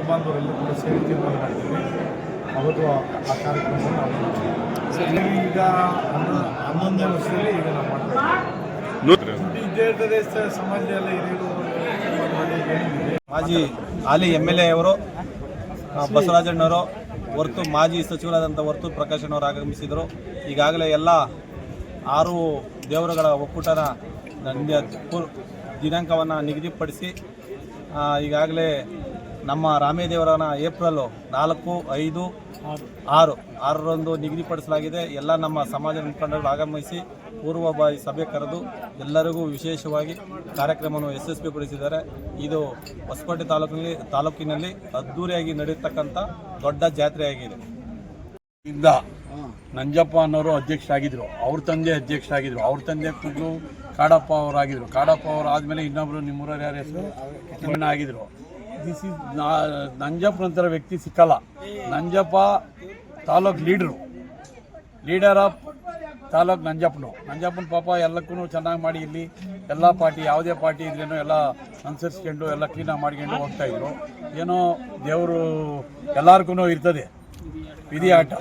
ಬಾಂಧವರೆಲ್ಲ ಕೂಡ ಸೇರಿ ತೀರ್ಮಾನ ಮಾಡಿದ್ದೀವಿ. ಅವತ್ತು ಆ ಕಾರ್ಯಕ್ರಮವನ್ನು ಈಗ 11ನೇ ವರ್ಷದಲ್ಲಿ ಈಗ ನಾವು ಮಾಡ್ತೀವಿ. ಸಮಾಜದಲ್ಲಿ ಹಿರಿಯರು ಮಾಜಿ ಹಾಲಿ MLA ಅವರು ಬಸವರಾಜಣ್ಣವರು ಹೊರತು ಮಾಜಿ ಸಚಿವರಾದಂಥ ವರ್ತೂರು ಪ್ರಕಾಶಣ್ಣವರು ಆಗಮಿಸಿದರು. ಈಗಾಗಲೇ ಎಲ್ಲ 6 ದೇವರುಗಳ ಒಕ್ಕೂಟನ ದಿನಾಂಕವನ್ನು ನಿಗದಿಪಡಿಸಿ ಈಗಾಗಲೇ ನಮ್ಮ ರಾಮೇದೇವರನ ಏಪ್ರಿಲ್ 4, 5, 6ರಂದು ನಿಗದಿಪಡಿಸಲಾಗಿದೆ. ಎಲ್ಲ ನಮ್ಮ ಸಮಾಜದ ಮುಖಂಡರು ಆಗಮಿಸಿ ಪೂರ್ವಭಾವಿ ಸಭೆ ಕರೆದು ಎಲ್ಲರಿಗೂ ವಿಶೇಷವಾಗಿ ಕಾರ್ಯಕ್ರಮವನ್ನು ಯಶಸ್ವಿಗೊಳಿಸಿದ್ದಾರೆ. ಇದು ಹೊಸಕೋಟೆ ತಾಲೂಕಿನಲ್ಲಿ ಅದ್ದೂರಿಯಾಗಿ ನಡೆಯತಕ್ಕಂಥ ದೊಡ್ಡ ಜಾತ್ರೆಯಾಗಿದೆ. ಇಂದ ನಂಜಪ್ಪ ಅನ್ನೋರು ಅಧ್ಯಕ್ಷರಾಗಿದ್ದರು, ಅವ್ರ ತಂದೆ ಅಧ್ಯಕ್ಷರಾಗಿದ್ದರು, ಅವ್ರ ತಂದೆ ಕೂಗಲು ಕಾಡಪ್ಪ ಅವರಾಗಿದ್ದರು. ಕಾಡಪ್ಪ ಅವರು ಆದಮೇಲೆ ಇನ್ನೊಬ್ಬರು ನಿಮ್ಮೂರವ್ರು ಯಾರ ಹೆಸರು ಕಿಮ್ಮಣ್ಣ ಆಗಿದ್ದರು. ದಿಸ್ ಈಸ್ ನಂಜಪ್ಪ ನಂತರ ವ್ಯಕ್ತಿ ಸಿಕ್ಕಲ್ಲ. ನಂಜಪ್ಪ ತಾಲೂಕ್ ಲೀಡರ್ ಆಫ್ ತಾಲೂಕ್ ನಂಜಪ್ಪನ ಪಾಪ ಎಲ್ಲಕ್ಕೂ ಚೆನ್ನಾಗಿ ಮಾಡಿ ಇಲ್ಲಿ ಎಲ್ಲ ಪಾರ್ಟಿ ಯಾವುದೇ ಪಾರ್ಟಿ ಇದ್ರೇನೋ ಎಲ್ಲ ಅನುಸರಿಸ್ಕೊಂಡು ಎಲ್ಲ ಕ್ಲೀನಾಗಿ ಮಾಡ್ಕೊಂಡು ಹೋಗ್ತಾಯಿದ್ರು. ಏನೋ ದೇವರು ಎಲ್ಲರಿಗೂ ಇರ್ತದೆ ವಿಧಿ ಆಟ.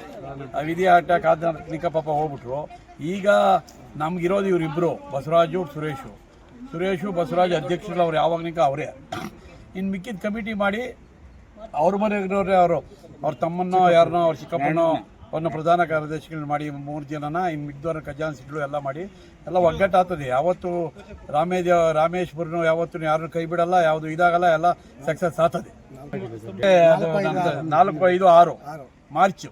ಆ ವಿಧಿ ಆಟ ಕಾದನಿಕ ಪಾಪ ಹೋಗ್ಬಿಟ್ರು. ಈಗ ನಮಗಿರೋದು ಇವರಿಬ್ಬರು, ಬಸವರಾಜು ಸುರೇಶು ಬಸವರಾಜ್ ಅಧ್ಯಕ್ಷರು. ಅವ್ರು ಯಾವಾಗನಿಕ ಅವರೇ. ಇನ್ನು ಮಿಕ್ಕಿದ ಕಮಿಟಿ ಮಾಡಿ ಅವ್ರ ಮನೆಯವರೇ ಅವ್ರ ತಮ್ಮನ್ನೋ ಯಾರನ್ನೋ ಅವ್ರ ಚಿಕ್ಕಪ್ಪನೋ ಅವ್ರನ್ನ ಪ್ರಧಾನ ಕಾರ್ಯದರ್ಶಿಗಳನ್ನ ಮಾಡಿ 3 ಜನನ ಇನ್ನು ಮಿಕ್ದವ್ರನ್ನ ಖಜಾನ್ಸಿಗಳು ಎಲ್ಲ ಮಾಡಿ ಎಲ್ಲ ಒಗ್ಗಟ್ಟಾಗ್ತದೆ. ಯಾವತ್ತು ರಾಮೇಶ್ವರನು ಯಾವತ್ತೂ ಯಾರನ್ನು ಕೈ ಬಿಡಲ್ಲ, ಯಾವುದು ಇದಾಗಲ್ಲ, ಎಲ್ಲ ಸಕ್ಸಸ್ ಆಗ್ತದೆ. ಅದು 4, 5, 6 ಮಾರ್ಚ್